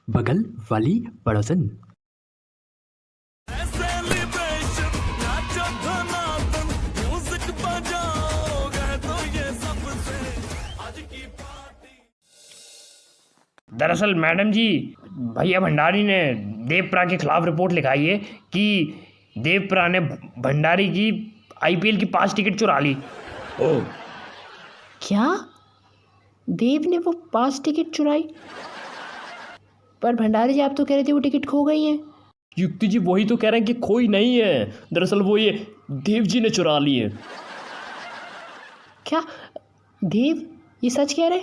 बगल वाली पड़ोसन। दरअसल मैडम जी, भैया भंडारी ने देवप्रा के खिलाफ रिपोर्ट लिखाई है कि देवप्रा ने भंडारी की आईपीएल की 5 टिकट चुरा ली। ओह, क्या? देव ने वो 5 टिकट चुराई? पर भंडारी जी, आप तो कह रहे थे वो टिकट खो गई हैं। युक्ति जी वही तो कह रहे हैं कि कोई नहीं है, दरअसल वो ये देव जी ने चुरा ली है। क्या देव ये सच कह रहे?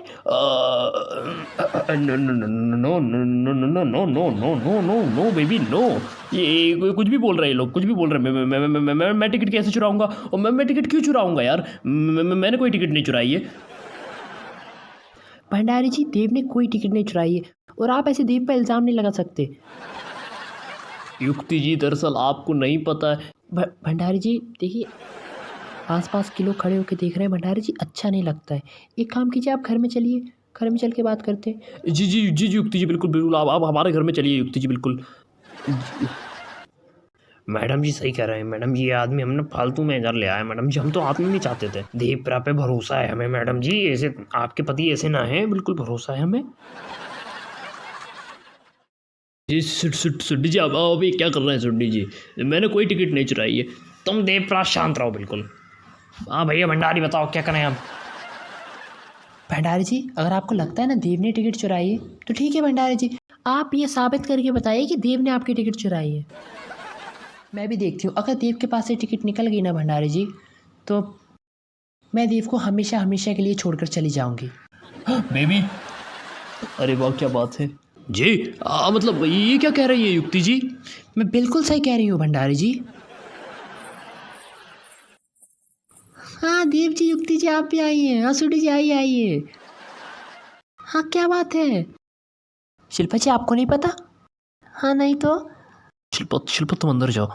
No no no no no no no no no no no no baby no, ये कुछ भी बोल रहे हैं, लोग कुछ भी बोल रहे हैं। मैं टिकट कैसे चुराऊंगा? और मैं टिकट क्यों चुराऊंगा यार? मैंने कोई टिकट नहीं चुराई है। भंडारी जी, देव ने कोई टिकट नहीं चुराई है और आप ऐसे देव पर इल्ज़ाम नहीं लगा सकते। युक्ति जी दरअसल आपको नहीं पता है। भंडारी जी देखिए, आसपास के लोग खड़े होकर देख रहे हैं भंडारी जी, अच्छा नहीं लगता है। एक काम कीजिए, आप घर में चलिए, घर में चल के बात करते हैं। जी जी जी जी युक्ति जी, बिल्कुल बिल्कुल, आप हमारे घर में चलिए युक्ति जी, बिल्कुल। मैडम जी सही कह रहे हैं मैडम जी, ये आदमी हमने फालतू में इधर ले आया मैडम जी, हम तो आप में नहीं चाहते थे। देवप्रा पे भरोसा है हमें मैडम जी, ऐसे आपके पति ऐसे ना है, बिल्कुल भरोसा है हमें। जी सुड्डी जी, आप ये क्या कर रहे हैं सुड्डी जी? मैंने कोई टिकट नहीं चुराई है। तुम देवप्रा शांत रहो बिल्कुल। हाँ भैया भंडारी बताओ क्या करें हम? भंडारी जी, अगर आपको लगता है ना देव ने टिकट चुराई है तो ठीक है भंडारी जी, आप ये साबित करके बताइए कि देव ने आपकी टिकट चुराई है। मैं भी देखती हूँ, अगर देव के पास से टिकट निकल गई ना भंडारी जी, तो मैं देव को हमेशा हमेशा के लिए छोड़कर चली जाऊंगी। बेबी, अरे वाह क्या बात है जी। मतलब ये क्या कह रही है युक्ति जी? मैं बिल्कुल सही कह रही हूँ भंडारी जी। हाँ देव जी, युक्ति जी आप भी आइए। हाँ सुडी जी आइए आइए। हाँ क्या बात है? शिल्पा जी आपको नहीं पता? हाँ नहीं तो? शिल्पा तुम अंदर जाओ।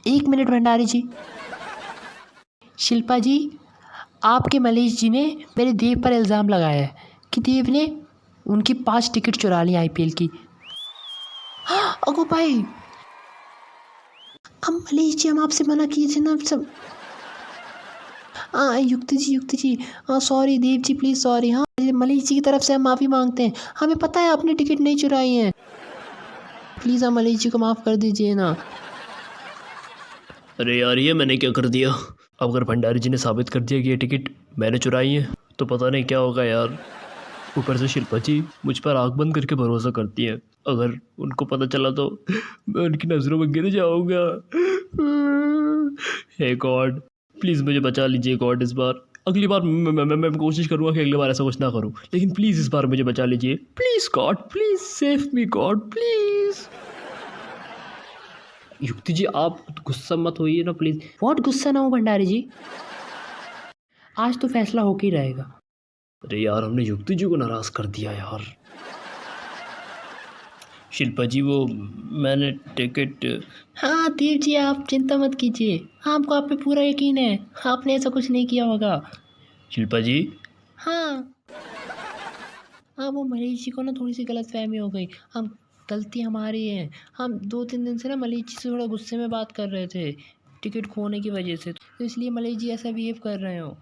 1 मिनट भंडारी जी। शिल्पा जी, आपके मलेश जी ने मेरे देव पर इल्ज़ाम लगाया है कि देव ने उनकी 5 टिकट चुरा ली आईपीएल की। हाँ, अगो भाई, अब मलेश जी हम आपसे मना किए थे ना सब। हाँ युक्ति जी, हाँ sorry Dev ji, please sorry. हाँ मलेश जी की तरफ से हम माफ़ी मांगते हैं, हमें पता है आपने टिकट नहीं चुराई है। प्लीज़ आप मलेश जी को माफ़ कर दीजिए ना। अरे यार ये मैंने क्या कर दिया? अब अगर भंडारी जी ने साबित कर दिया कि ये टिकट मैंने चुराई है तो पता नहीं क्या होगा यार। ऊपर से शिल्पा जी मुझ पर आँख बंद करके भरोसा करती है, अगर उनको पता चला तो मैं उनकी नज़रों में गिर जाऊंगा। हे गॉड, प्लीज़ मुझे बचा लीजिए गॉड इस बार। अगली बार मैं कोशिश करूँगा कि अगली बार ऐसा कुछ ना करूँ, लेकिन प्लीज़ इस बार मुझे बचा लीजिए। Please God, please save me God please. युक्ति जी आप गुस्सा मत होइए ना प्लीज़। बहुत गुस्सा ना हो भंडारी जी, आज तो फैसला होके ही रहेगा। अरे यार हमने युक्ति जी को नाराज़ कर दिया यार। शिल्पा जी वो मैंने टिकट। हाँ देव जी आप चिंता मत कीजिए, हमको आप पे पूरा यकीन है, आपने ऐसा कुछ नहीं किया होगा। शिल्पा जी हाँ हाँ, वो मनीष जी को ना थोड़ी सी गलतफहमी हो गई, हम गलती हमारी है। हम 2-3 दिन से ना मनीष जी से थोड़ा गुस्से में बात कर रहे थे टिकट खोने की वजह से, तो इसलिए मनीष जी ऐसा बिहेव कर रहे हो।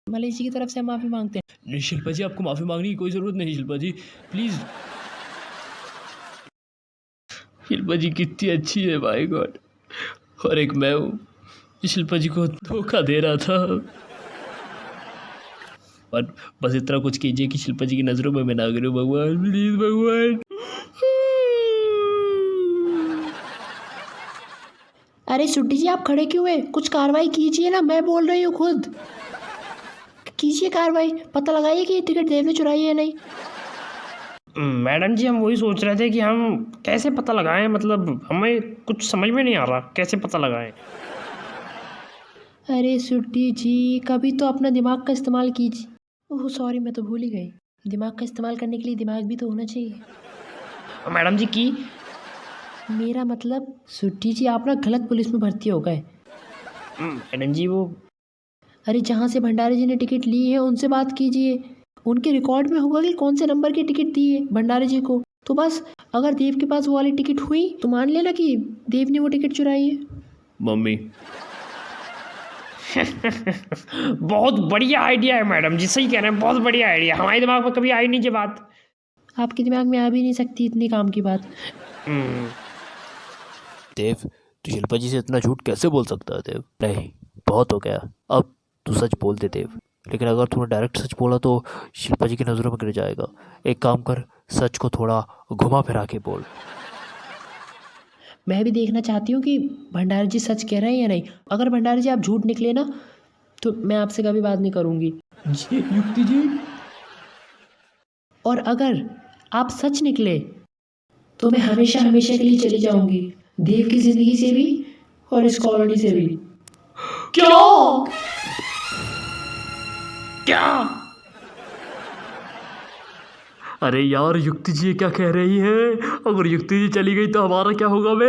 मनीष जी की तरफ से हम माफ़ी मांगते हैं। नहीं शिल्पा जी, आपको माफ़ी मांगने की कोई ज़रूरत नहीं शिल्पा जी, प्लीज़। शिल्पा जी कितनी अच्छी है माय गॉड, और एक मैं हूँ जो शिल्पा जी को धोखा दे रहा था। और बस इतना कुछ कीजिए कि शिल्पा जी की नज़रों में मैं ना गिरूं भगवान, प्लीज़ भगवान। अरे सुड्डी जी आप खड़े क्यों हुए? कुछ कार्रवाई कीजिए ना, मैं बोल रही हूँ खुद। कीजिए कार्रवाई, पता लगाइए कि ये टिकट देव ने चुराई है या नहीं। मैडम जी हम वही सोच रहे थे कि हम कैसे पता लगाएं, मतलब हमें कुछ समझ में नहीं आ रहा कैसे पता लगाएं। अरे सुड्डी जी, कभी तो अपना दिमाग का इस्तेमाल कीजिए। ओह सॉरी, मैं तो भूल ही गई, दिमाग का इस्तेमाल करने के लिए दिमाग भी तो होना चाहिए। मैडम जी की मेरा मतलब सुड्डी जी आप ना गलत पुलिस में भर्ती हो गए। मैडम जी वो अरे जहाँ से भंडारी जी ने टिकट ली है उनसे बात कीजिए, उनके रिकॉर्ड में होगा कि कौन से नंबर की टिकट दी है भंडारी जी को। तो बस अगर देव के पास वो वाली टिकट हुई तो मान लेना कि देव ने वो टिकट चुराई है। मम्मी। बहुत बढ़िया आइडिया है मैडम जी, सही कह रहे हैं, बहुत बढ़िया आइडिया, हमारे दिमाग में कभी आई नहीं ये बात। आपके दिमाग में आ भी नहीं सकती इतनी काम की बात। हम्म, देव, तू शिल्पा जी से इतना झूठ कैसे बोल सकता है देव? नहीं, बहुत हो गया, अब तू सच बोल दे देव। लेकिन अगर तूने डायरेक्ट सच बोला तो शिल्पा जी की नज़रों में गिर जाएगा। एक काम कर, सच को थोड़ा घुमा फिरा के बोल। मैं भी देखना चाहती हूँ कि भंडारी जी सच कह रहे हैं या नहीं। अगर भंडारी जी आप झूठ निकले ना तो मैं आपसे कभी बात नहीं करूँगी। जी युक्ति जी। और अगर आप सच निकले तो मैं हमेशा हमेशा के लिए चली जाऊंगी, देव की जिंदगी से भी और इस कॉलोनी से भी। क्या क्या? अरे यार, युक्ति जी ये क्या कह रही है? अगर युक्ति जी चली गई तो हमारा क्या होगा बे?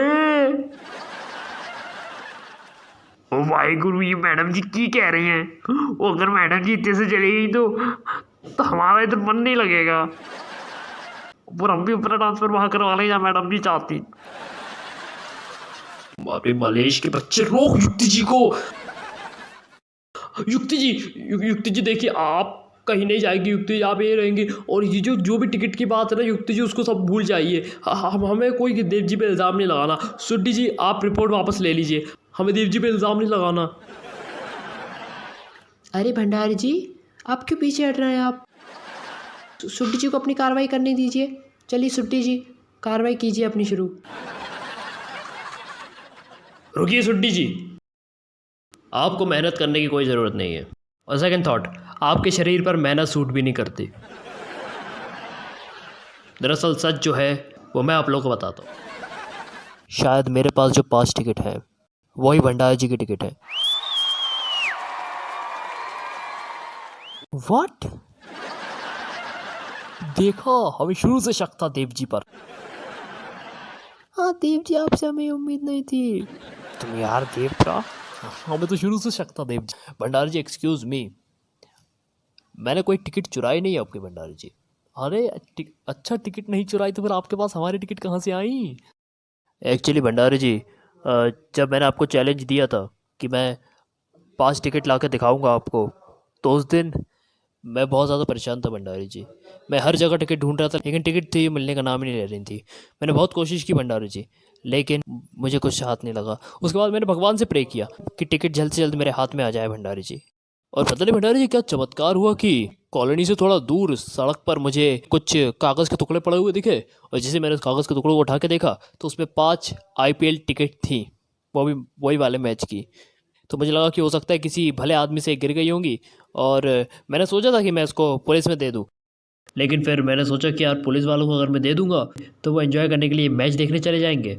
ओ वाहिगुरु, ये मैडम जी की कह रही हैं? वो अगर मैडम जी इतने से चली गई तो हमारा इधर मन नहीं लगेगा, पर हम भी अपना ट्रांसफर वहां करवा लें या मैडम जी चाहती। अरे मलेश के बच्चे, रोक युक्ति जी को। युक्ति जी, युक्ति जी देखिए, आप कहीं नहीं जाएगी युक्ति जी, आप यही रहेंगी। और ये जो भी टिकट की बात है ना युक्ति जी, उसको सब भूल जाइए। हमें कोई देव जी पे इल्ज़ाम नहीं लगाना। सुड्डी जी, आप रिपोर्ट वापस ले लीजिए, हमें देव जी पे इल्ज़ाम नहीं लगाना। अरे भंडारी जी, आप क्यों पीछे हट रहे हैं? आप सुट्टी जी को अपनी कार्रवाई करने दीजिए। चलिए सुट्टी जी, कार्रवाई कीजिए अपनी शुरू। रुकिए सुड्डी जी, आपको मेहनत करने की कोई ज़रूरत नहीं है। और सेकंड थॉट, आपके शरीर पर मेहनत सूट भी नहीं करती। दरअसल सच जो है वो मैं आप लोगों को बताता हूँ। शायद मेरे पास जो 5 टिकट है वही भंडारी जी की टिकट है। व्हाट? देखो, हमें शुरू से शक था देव जी पर। हाँ देव जी, आपसे हमें उम्मीद नहीं थी। तुम यार देव का, हमें तो शुरू से शक था देव जी। भंडारी जी एक्सक्यूज मी, मैंने कोई टिकट चुराई नहीं है आपके भंडारी जी। अरे अच्छा, टिकट नहीं चुराई तो फिर आपके पास हमारी टिकट कहाँ से आई? एक्चुअली भंडारी जी, जब मैंने आपको चैलेंज दिया था कि मैं 5 टिकट ला के दिखाऊँगा आपको, तो उस दिन मैं बहुत ज़्यादा परेशान था भंडारी जी। मैं हर जगह टिकट ढूंढ रहा था, लेकिन टिकट थी मिलने का नाम ही नहीं ले रही थी। मैंने बहुत कोशिश की भंडारी जी, लेकिन मुझे कुछ हाथ नहीं लगा। उसके बाद मैंने भगवान से प्रे किया कि टिकट जल्द से जल्द मेरे हाथ में आ जाए भंडारी जी। और पता नहीं भंडारी जी क्या चमत्कार हुआ कि कॉलोनी से थोड़ा दूर सड़क पर मुझे कुछ कागज़ के टुकड़े पड़े हुए दिखे। और जैसे मैंने उस कागज़ के टुकड़ों को उठा के देखा तो उसमें 5 IPL टिकट थी, वो भी वही वाले मैच की। तो मुझे लगा कि हो सकता है किसी भले आदमी से गिर गई होंगी, और मैंने सोचा था कि मैं इसको पुलिस में दे दूँ। लेकिन फिर मैंने सोचा कि यार पुलिस वालों को अगर मैं दे दूँगा तो वो एंजॉय करने के लिए मैच देखने चले जाएंगे,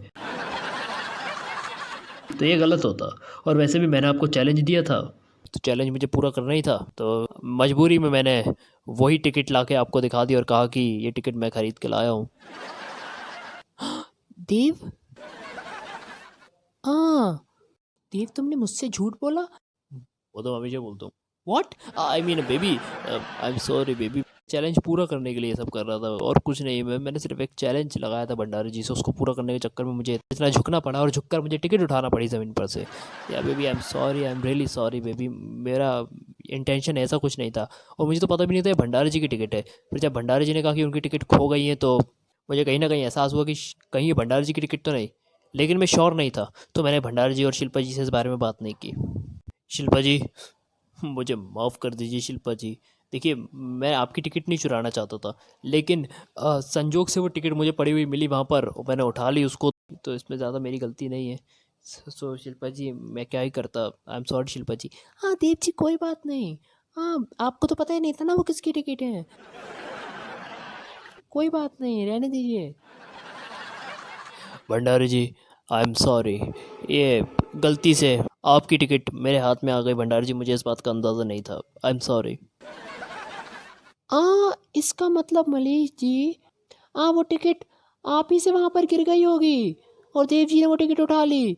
तो ये गलत होता। और वैसे भी मैंने आपको चैलेंज दिया था, तो चैलेंज मुझे पूरा करना ही था। तो मजबूरी में मैंने वही टिकट ला के आपको दिखा दी और कहा कि ये टिकट मैं ख़रीद के लाया हूँ। देव, हाँ देव, तुमने मुझसे झूठ बोला? वो तो हमेशा बोलता हूँ। What I mean baby, I am sorry baby. Challenge पूरा करने के लिए सब कर रहा था और कुछ नहीं। मैंने सिर्फ एक चैलेंज लगाया था भंडारी जी से, उसको पूरा करने के चक्कर में मुझे इतना झुकना पड़ा और झुककर मुझे टिकट उठाना पड़ी ज़मीन पर से। या baby, I am sorry, I am really sorry baby. मेरा इंटेंशन ऐसा कुछ नहीं था, और मुझे तो पता भी नहीं था ये भंडारी जी की टिकट है। फिर जब भंडारी जी ने कहा कि उनकी टिकट खो गई है तो मुझे कहीं ना कहीं एहसास हुआ कि कहीं ये भंडारी जी की टिकट तो नहीं। लेकिन मैं श्योर नहीं था, तो मैंने भंडारी जी और शिल्पा जी से इस बारे में बात नहीं की। शिल्पा जी, मुझे माफ़ कर दीजिए शिल्पा जी। देखिए, मैं आपकी टिकट नहीं चुराना चाहता था, लेकिन संजोग से वो टिकट मुझे पड़ी हुई मिली वहाँ पर और मैंने उठा ली उसको, तो इसमें ज़्यादा मेरी गलती नहीं है। सो शिल्पा जी, मैं क्या ही करता। आई एम सॉरी शिल्पा जी। हाँ देव जी, कोई बात नहीं। हाँ, आपको तो पता ही नहीं था ना वो किसकी टिकट है। कोई बात नहीं, रहने दीजिए। Bhandari ji, I am sorry, ये गलती से आपकी टिकट मेरे हाथ में आ गई भंडारी जी, मुझे इस बात का अंदाज़ा नहीं था। आई एम सॉरी। इसका मतलब मनीष जी, वो टिकट आप ही से वहाँ पर गिर गई होगी और देव जी ने वो टिकट उठा ली।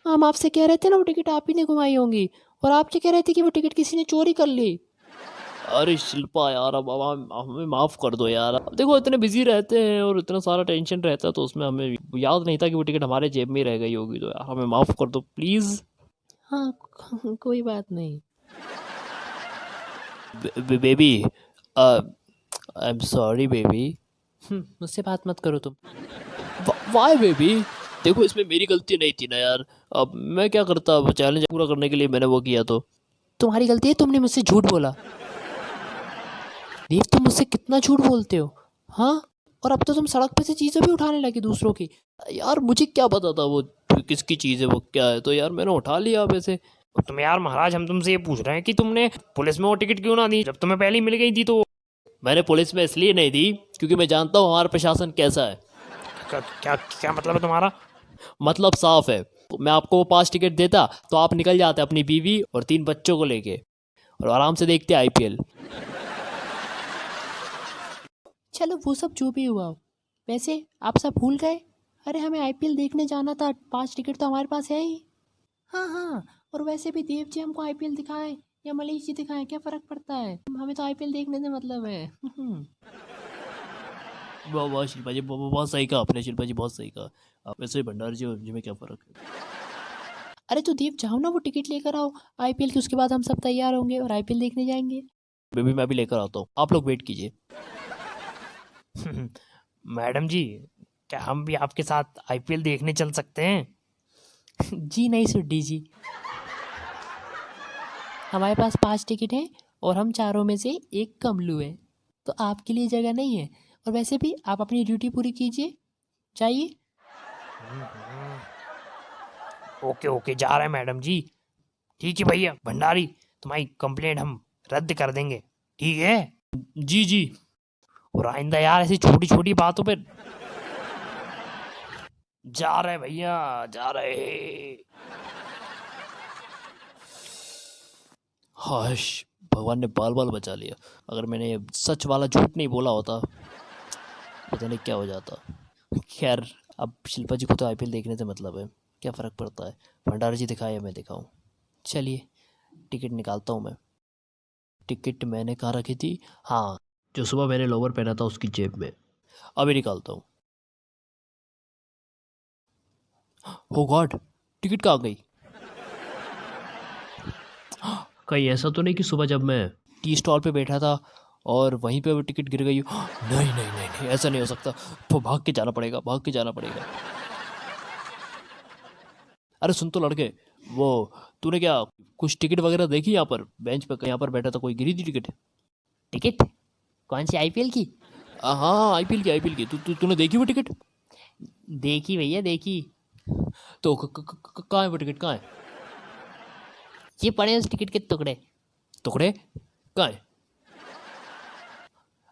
हम आपसे कह रहे थे ना वो टिकट आप ही ने घुमाई होंगी, और आप क्या कह रहे थे कि वो टिकट किसी ने चोरी कर ली। अरे शिल्पा यार, अब हमें माफ़ कर दो यार। अब देखो इतने बिजी रहते हैं और इतना सारा टेंशन रहता है, तो उसमें हमें याद नहीं था कि वो टिकट हमारे जेब में ही रह गई होगी। तो यार हमें माफ़ कर दो प्लीज़। हाँ कोई बात नहीं। Baby, I am sorry baby. मुझसे बात मत करो तुम। Why baby? देखो इसमें मेरी गलती नहीं थी ना यार। अब मैं क्या करता, अब चैलेंज पूरा करने के लिए मैंने वो किया तो। तुम्हारी गलती है, तुमने मुझसे झूठ बोला। देव तुम मुझसे कितना झूठ बोलते हो। हाँ, और अब तो तुम सड़क पे से चीज़ें भी उठाने लगे दूसरों की। यार मुझे क्या पता था वो किसकी चीज़ है, वो क्या है, तो यार मैंने उठा लिया वैसे। तुम यार महाराज, हम तुमसे ये पूछ रहे हैं कि तुमने पुलिस में वो टिकट क्यों ना दी जब तुम्हें पहले ही मिल गई थी तो। मैंने पुलिस में इसलिए नहीं दी क्योंकि मैं जानता हूँ हमारा प्रशासन कैसा है। क्या क्या, क्या मतलब है तुम्हारा? मतलब साफ है, मैं आपको वो 5 टिकट देता तो आप निकल जाते अपनी बीवी और 3 बच्चों को लेके और आराम से देखते आईपीएल। चलो वो सब जो भी हुआ हो, वैसे आप सब भूल गए। अरे हमें आईपीएल देखने जाना था, 5 टिकट तो हमारे पास है ही। हाँ हाँ, और वैसे भी देव जी हमको आईपीएल दिखाएं या मनीष जी दिखाएं, क्या फ़र्क पड़ता है, हमें तो आईपीएल देखने से मतलब है। वाह वाह शिल्पा जी, बहुत सही कहा आपने। शिल्पा जी बहुत सही कहा। आप वैसे भंडारी जी और जी में क्या फ़र्क है? अरे तो देव जाओ ना, वो टिकट लेकर आओ आईपीएल की, उसके बाद हम सब तैयार होंगे और आईपीएल देखने जाएंगे। बेबी मैं भी लेकर आता हूँ, आप लोग वेट कीजिए। मैडम जी, क्या हम भी आपके साथ आईपीएल देखने चल सकते हैं? जी नहीं सुड्डी जी, हमारे पास 5 टिकट हैं और हम चारों में से एक कमलू है, तो आपके लिए जगह नहीं है। और वैसे भी आप अपनी ड्यूटी पूरी कीजिए, जाइए। ओके ओके, जा रहे हैं मैडम जी। ठीक है भैया भंडारी, तुम्हारी कंप्लेंट हम रद्द कर देंगे, ठीक है? जी जी। और आइंदा यार ऐसी छोटी छोटी बातों पे जा रहे भैया, जा रहे। हाश, भगवान ने बाल बाल बचा लिया। अगर मैंने सच वाला झूठ नहीं बोला होता पता नहीं क्या हो जाता। खैर, अब शिल्पा जी को तो आईपीएल देखने से मतलब है, क्या फ़र्क पड़ता है। भंडारी जी दिखाए या मैं दिखाऊं। चलिए टिकट निकालता हूँ मैं। टिकट मैंने कहाँ रखी थी? हाँ, जो सुबह मैंने लोवर पहना था उसकी जेब में। अभी निकालता हूँ। हो गॉड, टिकट कहाँ गई? कहीं ऐसा तो नहीं कि सुबह जब मैं टी स्टॉल पे बैठा था और वहीं पे वो टिकट गिर गई हो? नहीं नहीं नहीं नहीं, ऐसा नहीं हो सकता। तो भाग के जाना पड़ेगा, भाग के जाना पड़ेगा। अरे सुन तो लड़के, वो तूने क्या कुछ टिकट वगैरह देखी? यहाँ पर बेंच पे यहाँ पर बैठा था कोई, गिरी थी टिकट? टिकट कौन सी, आईपीएल की? हाँ आईपीएल की, आईपीएल की। तूने देखी वो टिकट? देखी भैया देखी। तो कहाँ है वो टिकट, कहाँ है? ये पड़े उस टिकट के टुकड़े। टुकड़े कहाँ है?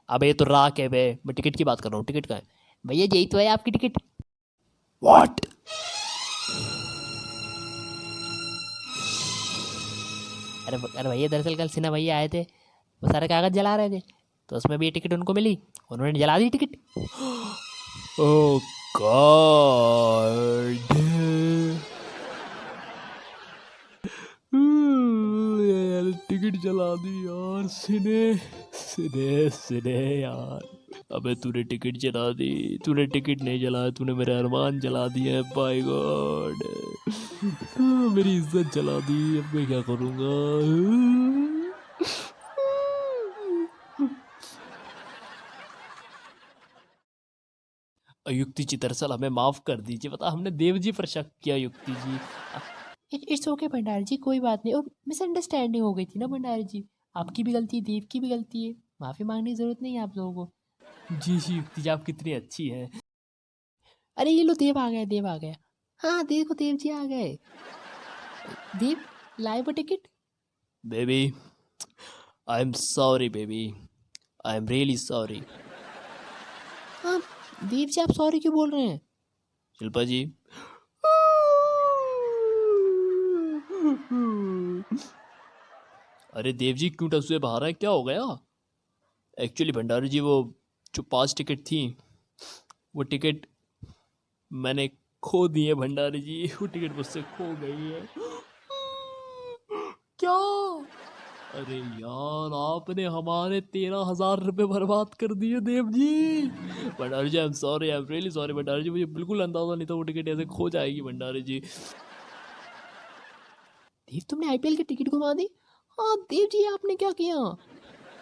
अबे ये तो राख है बे, मैं टिकट की बात कर रहा हूँ। टिकट कहाँ है? भैया यही तो है आपकी टिकट। व्हाट? अरे भैया दरअसल कल सिन्हा भैया आए थे, वो सारे कागज जला रहे थे, तो उसमें भी ये टिकट उनको मिली, उन्होंने जला दी टिकट। ओह गॉड, यार टिकट जला दी यार। सिने सिने सिने यार, अबे तूने टिकट जला दी। तूने टिकट नहीं जलाया, तूने मेरे अरमान जला दिए। बाय गॉड, मेरी इज्जत जला दी। अब मैं क्या करूँगा? युक्ति जी दरअसल हमें माफ़ कर दीजिए, बता हमने देव जी पर शक किया। युक्ति जी इट्स ओके भंडारी जी, कोई बात नहीं। और मिसअंडरस्टैंडिंग हो गई थी ना भंडारी जी, आपकी भी गलती है, देव की भी गलती है, माफ़ी मांगने की ज़रूरत नहीं है आप लोगों को। जी जी, युक्ति जी आप कितनी अच्छी हैं। अरे ये लो देव आ गया, देव आ गया। हाँ देखो देव जी आ गए। देव लाए वो ticket. Baby I am sorry baby, I am really sorry. हाँ देव जी आप सॉरी क्यों बोल रहे हैं? शिल्पा जी, अरे देव जी क्यों टसुए बहा रहे हैं, क्या हो गया? एक्चुअली भंडारी जी, वो जो 5 टिकट थी वो टिकट मैंने खो दी है। भंडारी जी वो टिकट मुझसे खो गई है। क्या? अरे यार, आपने हमारे 13,000 रुपये बर्बाद कर दिए Dev ji. Bhandari ji, I am sorry, I am really sorry Bhandari ji, मुझे बिल्कुल अंदाजा नहीं था वो टिकट ऐसे खो जाएगी भंडारी जी। देव तुमने आईपीएल की टिकट घुमा दी। हाँ देव जी आपने क्या किया।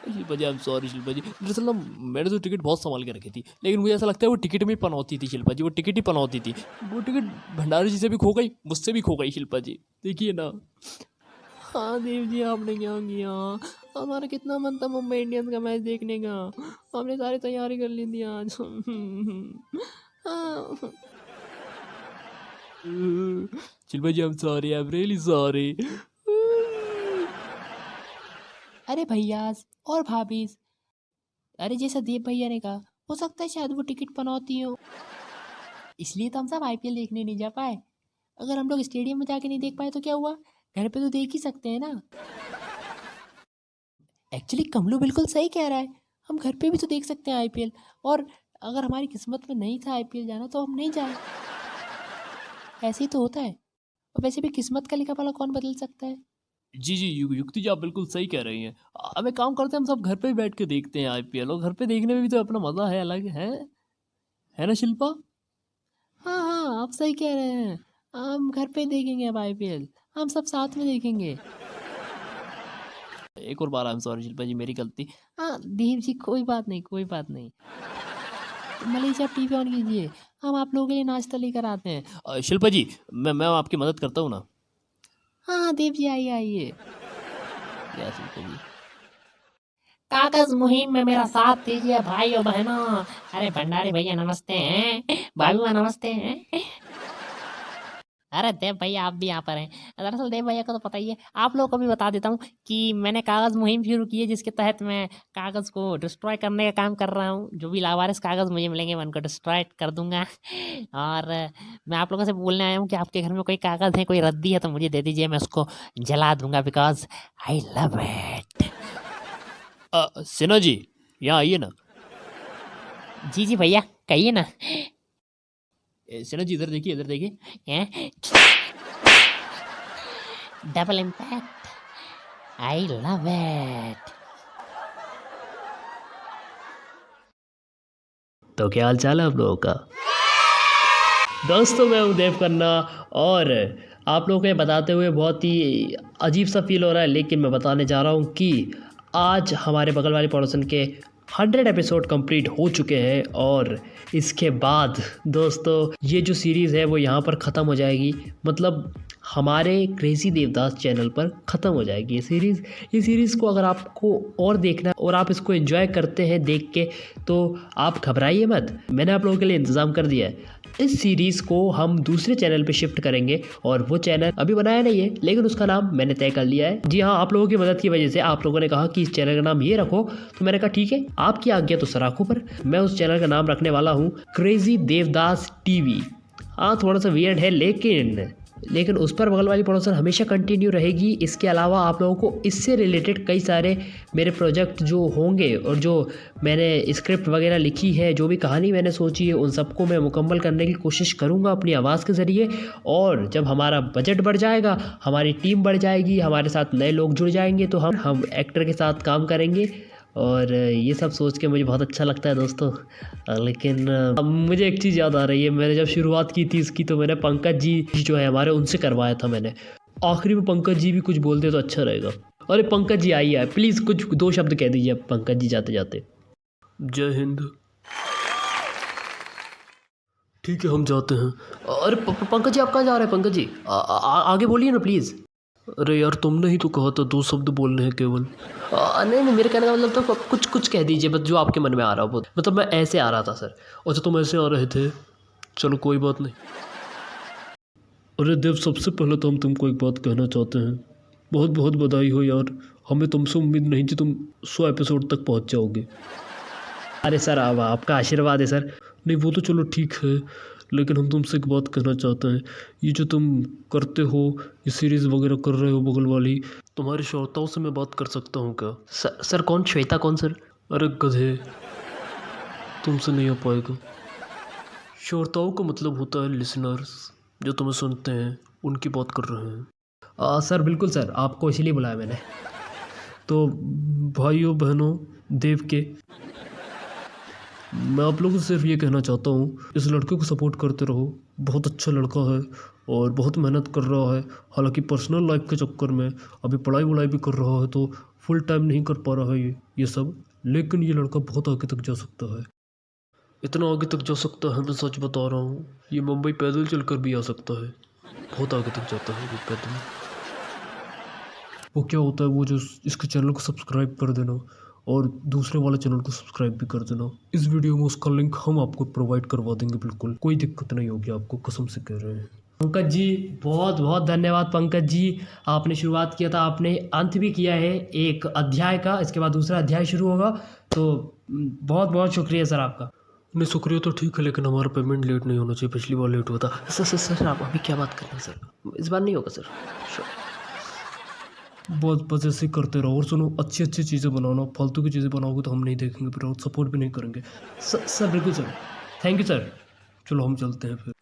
Shilpa ji, I am sorry Shilpa जी, दरअसल ना मैंने तो टिकट बहुत संभाल के रखी थी, लेकिन मुझे ऐसा लगता है वो टिकट में ही पनौती थी शिल्पा जी, वो टिकट ही पनौती थी। वो टिकट भंडारी जी से भी खो गई, मुझसे भी खो गई शिल्पा जी, देखिए ना। हाँ देव जी आपने क्या किया। हमारा कितना मन था मुंबई इंडियंस का मैच देखने का। हमने सारी तैयारी कर ली थी आज। हाँ। Shilpa ji, I am sorry, I am really sorry. अरे भैयास और भाभीस, अरे जैसा देव भैया ने कहा, हो सकता है शायद वो टिकट पनौती हो, इसलिए तो हम सब आईपीएल देखने नहीं जा पाए। अगर हम लोग स्टेडियम में जाके नहीं देख पाए तो क्या हुआ, घर पे तो देख ही सकते हैं ना। एक्चुअली कमलू बिल्कुल सही कह रहा है, हम घर पे भी तो देख सकते हैं आईपीएल। और अगर हमारी किस्मत में नहीं था आईपीएल जाना तो हम नहीं जाए, ऐसे ही तो होता है। और वैसे भी किस्मत का लिखा पढ़ा कौन बदल सकता है। जी जी, युक्ति जी आप बिल्कुल सही कह रही हैं। अब एक काम करते हैं, हम सब घर पे ही बैठ के देखते हैं आईपीएल, और घर पे देखने में भी तो अपना मज़ा है, अलग है ना शिल्पा। हाँ हाँ आप सही कह रहे हैं, हम घर पे देखेंगे अब आईपीएल, हम सब साथ में देखेंगे। एक और बार आई एम सॉरी शिल्पा जी, मेरी गलती। हाँ देव जी कोई बात नहीं, कोई बात नहीं। मलेशिया आप टीवी ऑन कीजिए, हम आप लोगों के लिए नाश्ता लेकर आते हैं। शिल्पा जी, मैं आपकी मदद करता हूँ ना। हाँ हाँ देव जी आइए आइए। या शिल्पा जी, कागज मुहिम में मेरा साथ दीजिए भाई और बहनों। अरे भंडारी भैया नमस्ते हैं, भाभी नमस्ते हैं। अरे देव भैया आप भी यहाँ पर हैं। दरअसल देव भैया को तो पता ही है, आप लोगों को भी बता देता हूँ कि मैंने कागज़ मुहिम शुरू की है, जिसके तहत मैं कागज़ को डिस्ट्रॉय करने का काम कर रहा हूँ। जो भी लावारिस कागज़ मुझे मिलेंगे मैं उनको डिस्ट्रॉय कर दूंगा। और मैं आप लोगों से बोलने आया हूँ कि आपके घर में कोई कागज़ है, कोई रद्दी है तो मुझे दे दीजिए, मैं उसको जला दूंगा, because I love it. Sinha ji यहाँ आइए ना। जी जी भैया कहिए ना। सिन्हा जी इधर देखिए, इधर देखिए। Double impact, I love it. तो क्या हाल चाल है आप लोगों का। दोस्तों मैं हूँ देव खन्ना, और आप लोगों को ये बताते हुए बहुत ही अजीब सा फील हो रहा है, लेकिन मैं बताने जा रहा हूँ कि आज हमारे बगल वाले पड़ोसन के 100 एपिसोड कंप्लीट हो चुके हैं, और इसके बाद दोस्तों ये जो सीरीज़ है वो यहाँ पर ख़त्म हो जाएगी। मतलब हमारे क्रेज़ी देवदास चैनल पर ख़त्म हो जाएगी ये सीरीज़ को अगर आपको और देखना और आप इसको एंजॉय करते हैं देख के, तो आप घबराइए मत, मैंने आप लोगों के लिए इंतज़ाम कर दिया है। इस सीरीज़ को हम दूसरे चैनल पे शिफ्ट करेंगे, और वो चैनल अभी बनाया नहीं है, लेकिन उसका नाम मैंने तय कर लिया है। जी हाँ, आप लोगों की मदद की वजह से आप लोगों ने कहा कि इस चैनल का नाम ये रखो, तो मैंने कहा ठीक है, आपकी आज्ञा तो सराखों पर। मैं उस चैनल का नाम रखने वाला हूँ क्रेज़ी देवदास टीवी। हाँ थोड़ा सा वियर्ड है, लेकिन उस पर बगल वाली पड़ोसन हमेशा कंटिन्यू रहेगी। इसके अलावा आप लोगों को इससे रिलेटेड कई सारे मेरे प्रोजेक्ट जो होंगे, और जो मैंने स्क्रिप्ट वगैरह लिखी है, जो भी कहानी मैंने सोची है, उन सबको मैं मुकम्मल करने की कोशिश करूँगा अपनी आवाज़ के ज़रिए। और जब हमारा बजट बढ़ जाएगा, हमारी टीम बढ़ जाएगी, हमारे साथ नए लोग जुड़ जाएंगे, तो हम एक्टर के साथ काम करेंगे। और ये सब सोच के मुझे बहुत अच्छा लगता है दोस्तों। लेकिन अब मुझे एक चीज़ याद आ रही है, मैंने जब शुरुआत की थी इसकी, तो मैंने पंकज जी जो है हमारे, उनसे करवाया था मैंने। आखिरी में पंकज जी भी कुछ बोलते तो अच्छा रहेगा। अरे पंकज जी आइए, प्लीज़ कुछ 2 शब्द कह दीजिए पंकज जी जाते जाते। जय हिंद। ठीक है हम जाते हैं। अरे पंकज जी आप कहाँ जा रहे हैं पंकज जी, आगे बोलिए ना प्लीज़। अरे यार तुमने ही तो कहा था 2 शब्द बोलने हैं केवल। नहीं मेरे कहने का मतलब तो कुछ कह दीजिए, बस जो आपके मन में आ रहा हो। मतलब मैं ऐसे आ रहा था सर। अच्छा तुम ऐसे आ रहे थे, चलो कोई बात नहीं। अरे देव, सबसे पहले तो हम तुमको एक बात कहना चाहते हैं, बहुत बहुत बधाई हो यार। हमें तुमसे उम्मीद नहीं थी तुम 100 एपिसोड तक पहुंच जाओगे। अरे सर अब आपका आशीर्वाद है सर। नहीं वो तो चलो ठीक है, लेकिन हम तुमसे एक बात कहना चाहते हैं। ये जो तुम करते हो, ये सीरीज़ वगैरह कर रहे हो बगल वाली, तुम्हारे श्रोताओं से मैं बात कर सकता हूँ क्या? सर कौन, श्वेता कौन सर? अरे गधे, तुमसे नहीं हो पाएगा। श्रोताओं का मतलब होता है लिसनर्स, जो तुम्हें सुनते हैं, उनकी बात कर रहे हैं। सर बिल्कुल सर, आपको इसीलिए बुलाया मैंने। तो भाइयों बहनों देव के, मैं आप लोगों से सिर्फ ये कहना चाहता हूँ, इस लड़के को सपोर्ट करते रहो। बहुत अच्छा लड़का है और बहुत मेहनत कर रहा है। हालांकि पर्सनल लाइफ के चक्कर में अभी पढ़ाई वढ़ाई भी कर रहा है, तो फुल टाइम नहीं कर पा रहा है ये सब, लेकिन ये लड़का बहुत आगे तक जा सकता है। इतना आगे तक जा सकता है, मैं सच बता रहा हूँ। ये मुंबई पैदल चल कर भी आ सकता है। बहुत आगे तक जाता है ये पैदल। वो क्या होता है, वो जो इसके चैनल को सब्सक्राइब कर देना और दूसरे वाले चैनल को सब्सक्राइब भी कर देना। इस वीडियो में उसका लिंक हम आपको प्रोवाइड करवा देंगे, बिल्कुल कोई दिक्कत नहीं होगी आपको, कसम से कह रहे हैं। पंकज जी बहुत बहुत धन्यवाद। पंकज जी आपने शुरुआत किया था, आपने अंत भी किया है एक अध्याय का, इसके बाद दूसरा अध्याय शुरू होगा, तो बहुत बहुत शुक्रिया सर आपका। नहीं शुक्रिया तो ठीक है, लेकिन हमारा पेमेंट लेट नहीं होना चाहिए। पिछली बार लेट हुआ था। सर आप अभी क्या बात कर रहे हैं सर? इस बार नहीं होगा सर। बस ऐसे ही करते रहो। और सुनो, अच्छी अच्छी चीज़ें बनाना, फालतू की चीज़ें बनाओगे तो हम नहीं देखेंगे फिर और सपोर्ट भी नहीं करेंगे। सर बिल्कुल सर, थैंक यू सर। चलो हम चलते हैं फिर।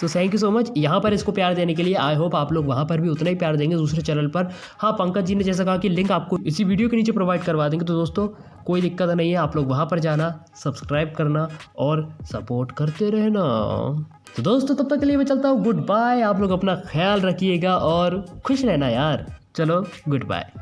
तो थैंक यू सो मच यहाँ पर इसको प्यार देने के लिए। आई होप आप लोग वहाँ पर भी उतना ही प्यार देंगे दूसरे चैनल पर। हाँ, पंकज जी ने जैसा कहा कि लिंक आपको इसी वीडियो के नीचे प्रोवाइड करवा देंगे, तो दोस्तों कोई दिक्कत नहीं है, आप लोग वहाँ पर जाना, सब्सक्राइब करना और सपोर्ट करते रहना। तो दोस्तों तब तक के लिए मैं चलता हूँ, गुड बाय। आप लोग अपना ख्याल रखिएगा और खुश रहना यार। चलो गुड बाय।